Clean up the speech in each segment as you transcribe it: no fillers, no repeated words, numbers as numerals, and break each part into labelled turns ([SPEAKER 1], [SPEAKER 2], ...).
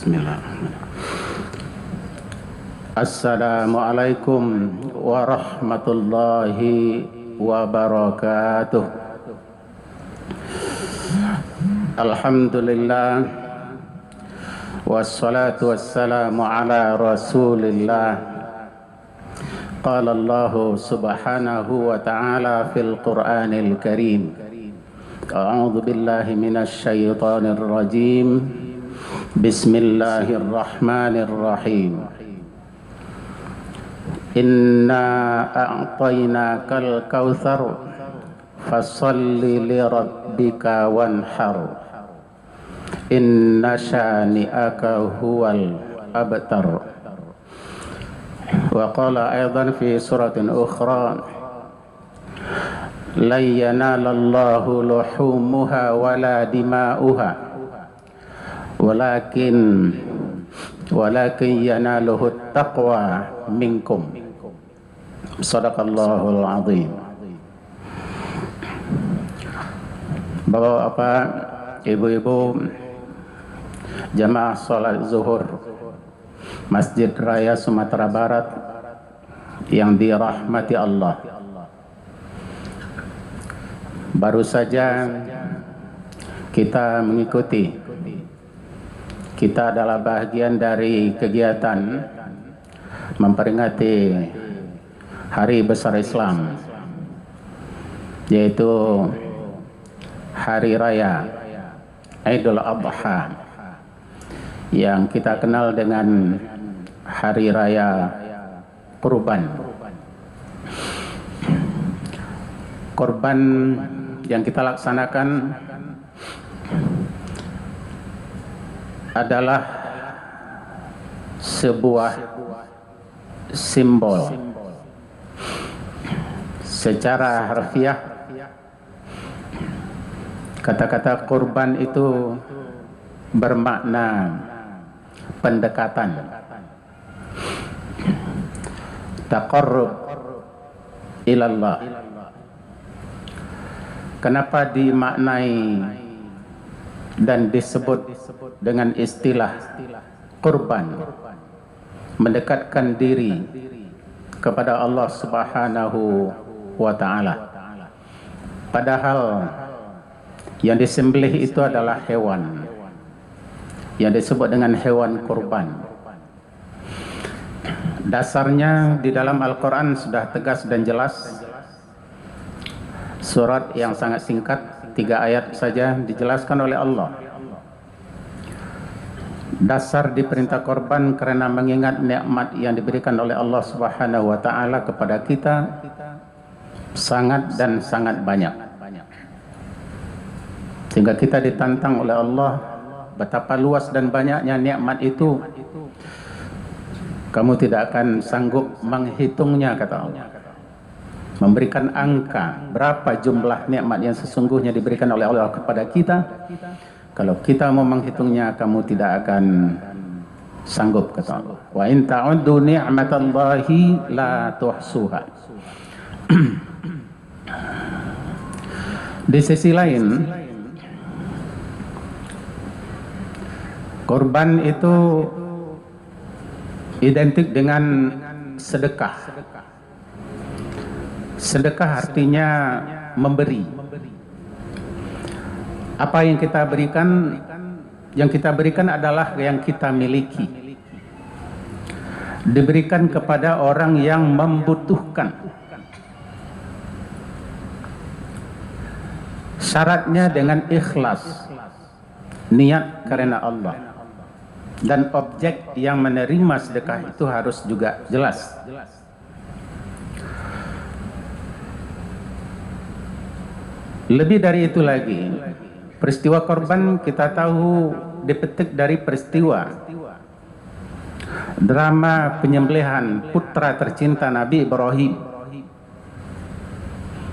[SPEAKER 1] Bismillahirrahmanirrahim. Assalamualaikum warahmatullahi wabarakatuh. Alhamdulillah, wassalatu wassalamu ala rasulillah. Qala Allah subhanahu wa ta'ala fil Qur'anil Karim. A'udzu billahi minasy syaithanir rajim. Bismillahirrahmanirrahim. Inna a'tainakal kautsar fasholli lirabbika wanhar. Inna syani'aka huwal abtar. Wa qala aidan fi suratin ukhra, lan yanalallahu luhumuha wala dima'uha walakin yanaluhu taqwa minkum. Shadaqallahul azim. Bapak-bapak, ibu-ibu, jamaah salat zuhur Masjid Raya Sumatera Barat yang dirahmati Allah. Baru saja kita mengikuti, kita adalah bahagian dari kegiatan memperingati Hari Besar Islam, yaitu Hari Raya Idul Adha yang kita kenal dengan Hari Raya Kurban. Kurban yang kita laksanakan adalah sebuah simbol. Secara harfiah, kata-kata kurban itu bermakna pendekatan, taqarrub ilallah. Kenapa dimaknai dan disebut dengan istilah kurban? Mendekatkan diri kepada Allah Subhanahu wa ta'ala. Padahal yang disembelih itu adalah hewan yang disebut dengan hewan kurban. Dasarnya di dalam Al-Quran sudah tegas dan jelas. Surat yang sangat singkat, 3 ayat saja, dijelaskan oleh Allah. Dasar diperintah korban karena mengingat nikmat yang diberikan oleh Allah Subhanahu wa ta'ala kepada kita sangat dan sangat banyak, sehingga kita ditantang oleh Allah betapa luas dan banyaknya nikmat itu, kamu tidak akan sanggup menghitungnya, kata Allah. Memberikan angka berapa jumlah nikmat yang sesungguhnya diberikan oleh Allah kepada kita. Kalau kita mau menghitungnya, kamu tidak akan sanggup, kata Allah. Wa in ta'uddu ni'matallahi la tuhsuha. Di sisi lain, korban itu identik dengan sedekah. Sedekah artinya memberi. Apa yang kita berikan? Yang kita berikan adalah yang kita miliki. Diberikan kepada orang yang membutuhkan. Syaratnya dengan ikhlas, niat karena Allah. Dan objek yang menerima sedekah itu harus juga jelas. Lebih dari itu lagi, peristiwa korban kita tahu dipetik dari peristiwa drama penyembelihan putra tercinta Nabi Ibrahim,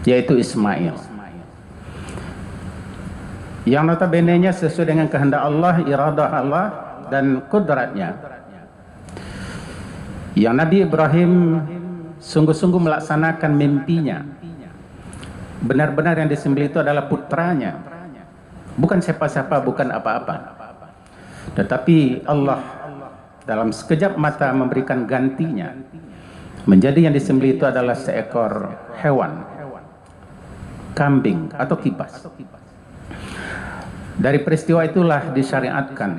[SPEAKER 1] yaitu Ismail, yang notabene-nya sesuai dengan kehendak Allah, iradah Allah dan kudratnya, yang Nabi Ibrahim sungguh-sungguh melaksanakan mimpinya. Benar-benar yang disembelih itu adalah putranya, bukan siapa-siapa, bukan apa-apa. Tetapi Allah dalam sekejap mata memberikan gantinya. Menjadi yang disembelih itu adalah seekor hewan, kambing atau kibas. Dari peristiwa itulah disyariatkan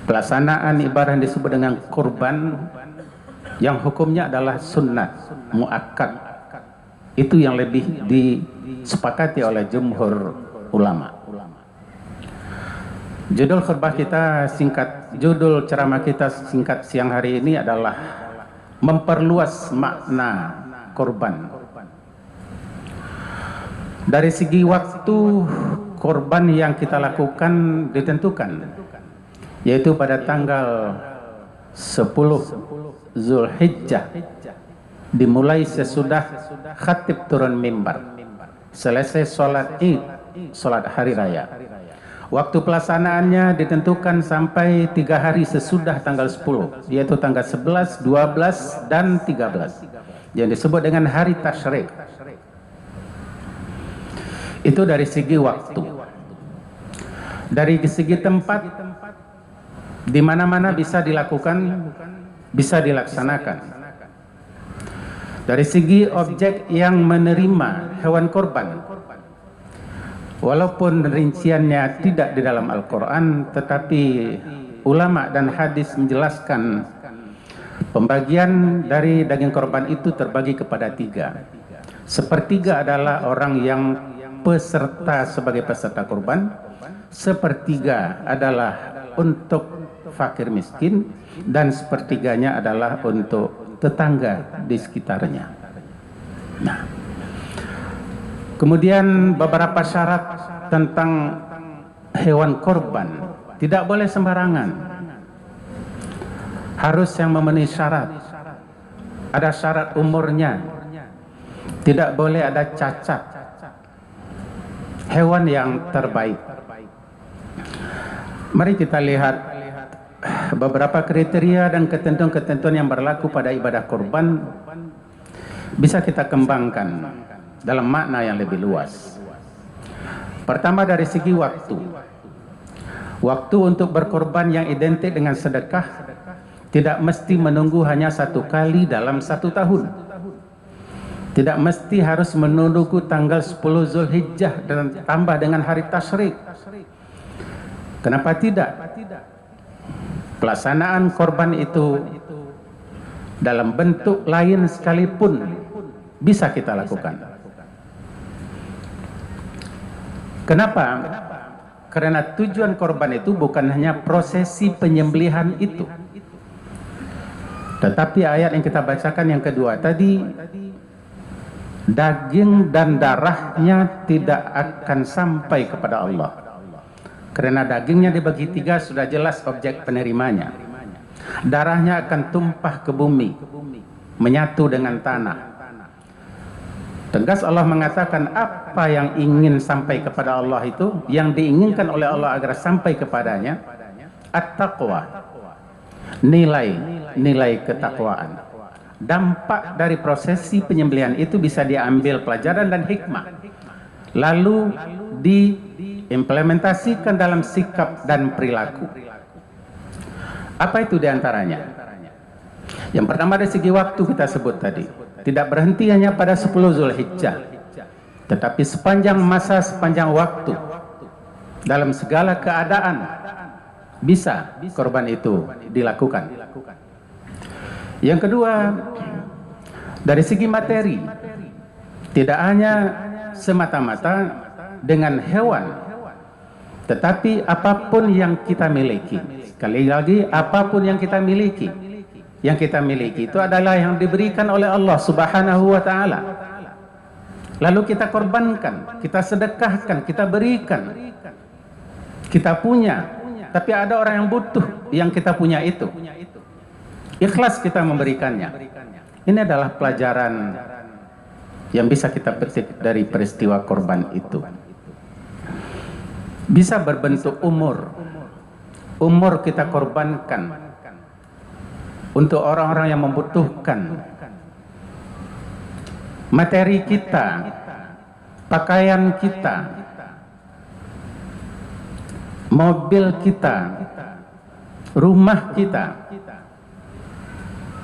[SPEAKER 1] pelaksanaan ibadah yang disebut dengan kurban, yang hukumnya adalah sunnah muakkad. Itu yang lebih disepakati oleh jumhur ulama. Judul khutbah kita singkat, judul ceramah kita singkat siang hari ini adalah memperluas makna kurban. Dari segi waktu, kurban yang kita lakukan ditentukan, yaitu pada tanggal 10 Zulhijjah, dimulai sesudah khatib turun mimbar, selesai sholat Id, sholat hari raya. Waktu pelaksanaannya ditentukan sampai 3 hari sesudah tanggal 10, yaitu tanggal 11, 12, dan 13, yang disebut dengan hari tasyrik. Itu dari segi waktu. Dari segi tempat, di mana-mana bisa dilakukan, bisa dilaksanakan. Dari segi objek yang menerima hewan korban, walaupun rinciannya tidak di dalam Al-Quran, tetapi ulama dan hadis menjelaskan pembagian dari daging korban itu terbagi kepada 3. Sepertiga adalah orang yang peserta sebagai peserta kurban, sepertiga adalah untuk fakir miskin, dan sepertiganya adalah untuk tetangga di sekitarnya. Nah, kemudian beberapa syarat tentang hewan korban, tidak boleh sembarangan, harus yang memenuhi syarat. Ada syarat umurnya, tidak boleh ada cacat, hewan yang terbaik. Mari kita lihat beberapa kriteria dan ketentuan-ketentuan yang berlaku pada ibadah kurban, bisa kita kembangkan dalam makna yang lebih luas. Pertama, dari segi waktu. Waktu untuk berkorban yang identik dengan sedekah tidak mesti menunggu hanya 1 kali dalam 1 tahun. Tidak mesti harus menunggu tanggal 10 Zulhijjah dan tambah dengan hari tasyrik. Kenapa tidak? Pelaksanaan korban itu dalam bentuk lain sekalipun bisa kita lakukan. Kenapa? Karena tujuan korban itu bukan hanya prosesi penyembelihan itu, tetapi ayat yang kita bacakan yang kedua tadi, daging dan darahnya tidak akan sampai kepada Allah. Karena dagingnya dibagi 3, sudah jelas objek penerimanya. Darahnya akan tumpah ke bumi, menyatu dengan tanah. Tegas Allah mengatakan apa yang ingin sampai kepada Allah itu, yang diinginkan oleh Allah agar sampai kepadanya, at-taqwa, nilai ketakwaan. Dampak dari prosesi penyembelihan itu bisa diambil pelajaran dan hikmah, lalu diimplementasikan dalam sikap dan perilaku. Apa itu diantaranya? Yang pertama, dari segi waktu kita sebut tadi, tidak berhenti hanya pada 10 Zulhijjah, tetapi sepanjang masa, sepanjang waktu, dalam segala keadaan bisa korban itu dilakukan. Yang kedua, dari segi materi, tidak hanya semata-mata dengan hewan, tetapi apapun yang kita miliki. Sekali lagi, apapun yang kita miliki. Yang kita miliki itu adalah yang diberikan oleh Allah Subhanahu wa ta'ala. Lalu kita korbankan, kita sedekahkan, kita berikan. Kita punya, tapi ada orang yang butuh yang kita punya itu. Ikhlas kita memberikannya. Ini adalah pelajaran yang bisa kita petik dari peristiwa korban itu. Bisa berbentuk umur. Umur kita korbankan untuk orang-orang yang membutuhkan. Materi kita, pakaian kita, mobil kita, rumah kita,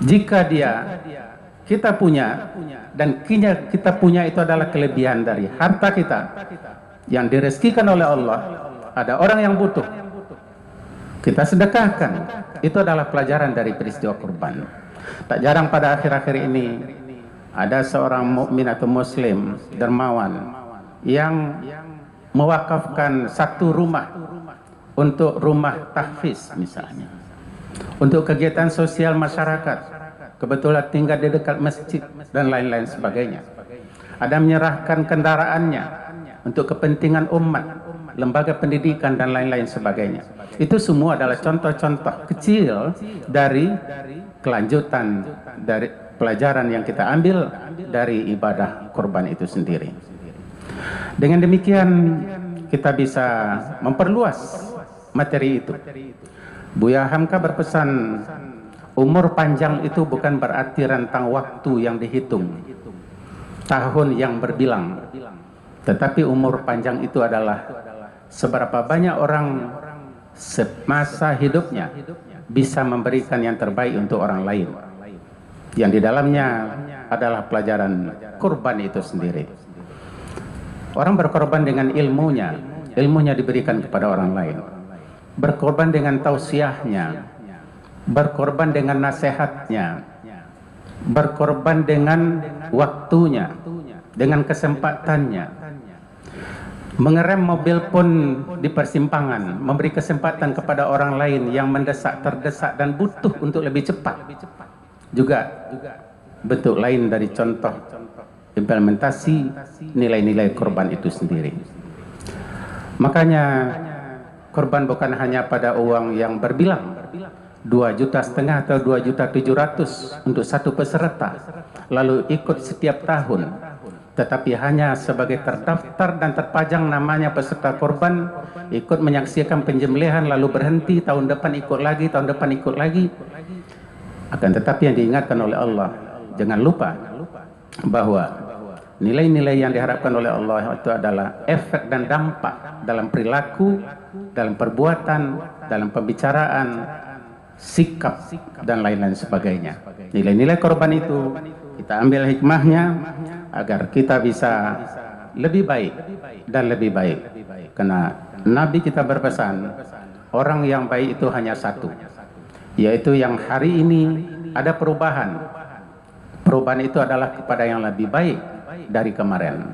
[SPEAKER 1] jika kita punya dan kita punya itu adalah kelebihan dari harta kita yang direzekikan oleh Allah, ada orang yang butuh, kita sedekahkan. Itu adalah pelajaran dari peristiwa kurban. Tak jarang pada akhir-akhir ini ada seorang mukmin atau muslim dermawan yang mewakafkan satu rumah untuk rumah tahfiz misalnya, untuk kegiatan sosial masyarakat, kebetulan tinggal di dekat masjid dan lain-lain sebagainya. Ada menyerahkan kendaraannya untuk kepentingan umat, lembaga pendidikan dan lain-lain sebagainya. Itu semua adalah contoh-contoh kecil dari kelanjutan dari pelajaran yang kita ambil dari ibadah kurban itu sendiri. Dengan demikian kita bisa memperluas materi itu. Buya Hamka berpesan, umur panjang itu bukan berarti rentang waktu yang dihitung, tahun yang berbilang, tetapi umur panjang itu adalah seberapa banyak orang semasa hidupnya bisa memberikan yang terbaik untuk orang lain, yang di dalamnya adalah pelajaran kurban itu sendiri. Orang berkorban dengan ilmunya, ilmunya diberikan kepada orang lain, berkorban dengan tausiahnya, berkorban dengan nasihatnya, berkorban dengan waktunya, dengan kesempatannya. Mengerem mobil pun di persimpangan, memberi kesempatan kepada orang lain yang mendesak, terdesak dan butuh untuk lebih cepat. Juga bentuk lain dari contoh implementasi nilai-nilai kurban itu sendiri. Makanya kurban bukan hanya pada uang yang berbilang 2,5 juta atau 2,7 juta untuk satu peserta lalu ikut setiap tahun, tetapi hanya sebagai terdaftar dan terpajang namanya peserta kurban, ikut menyaksikan penyembelihan lalu berhenti, tahun depan ikut lagi, tahun depan ikut lagi. Akan tetapi yang diingatkan oleh Allah, jangan lupa bahwa nilai-nilai yang diharapkan oleh Allah itu adalah efek dan dampak dalam perilaku, dalam perbuatan, dalam pembicaraan, sikap dan lain-lain sebagainya. Nilai-nilai korban itu kita ambil hikmahnya agar kita bisa lebih baik dan lebih baik. Karena Nabi kita berpesan, orang yang baik itu hanya satu, yaitu yang hari ini ada perubahan. Perubahan itu adalah kepada yang lebih baik dari kemarin.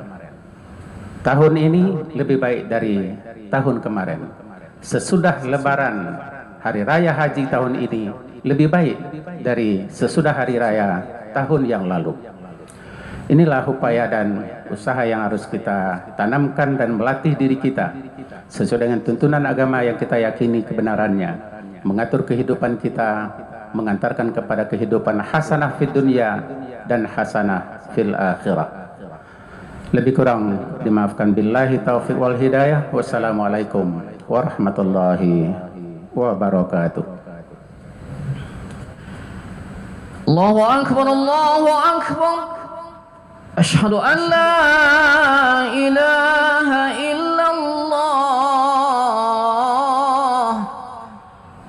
[SPEAKER 1] Tahun ini lebih baik dari tahun kemarin. Sesudah Lebaran, hari raya haji tahun ini lebih baik dari sesudah hari raya tahun yang lalu. Inilah upaya dan usaha yang harus kita tanamkan dan melatih diri kita sesuai dengan tuntunan agama yang kita yakini kebenarannya, mengatur kehidupan kita, mengantarkan kepada kehidupan hasanah fid dunya dan hasanah fil akhirah. Lebih kurang dimaafkan, billahi taufiq wal hidayah. Wassalamualaikum warahmatullahi wabarakatuh.
[SPEAKER 2] Allahu akbar, Allahu akbar. Asyhadu an la ilaha illallah.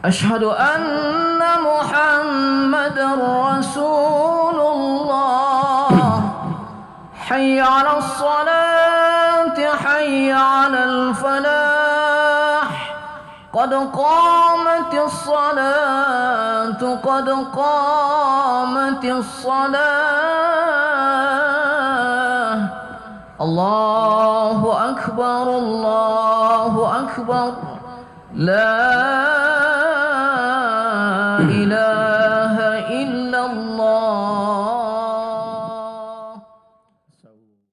[SPEAKER 2] Asyhadu anna Muhammadar Rasulullah. Hayya 'alas salati, hayya 'alal falah. Qad qamatis salatu, qad qamatis salah. Allahu akbar, Allahu akbar. La ilaha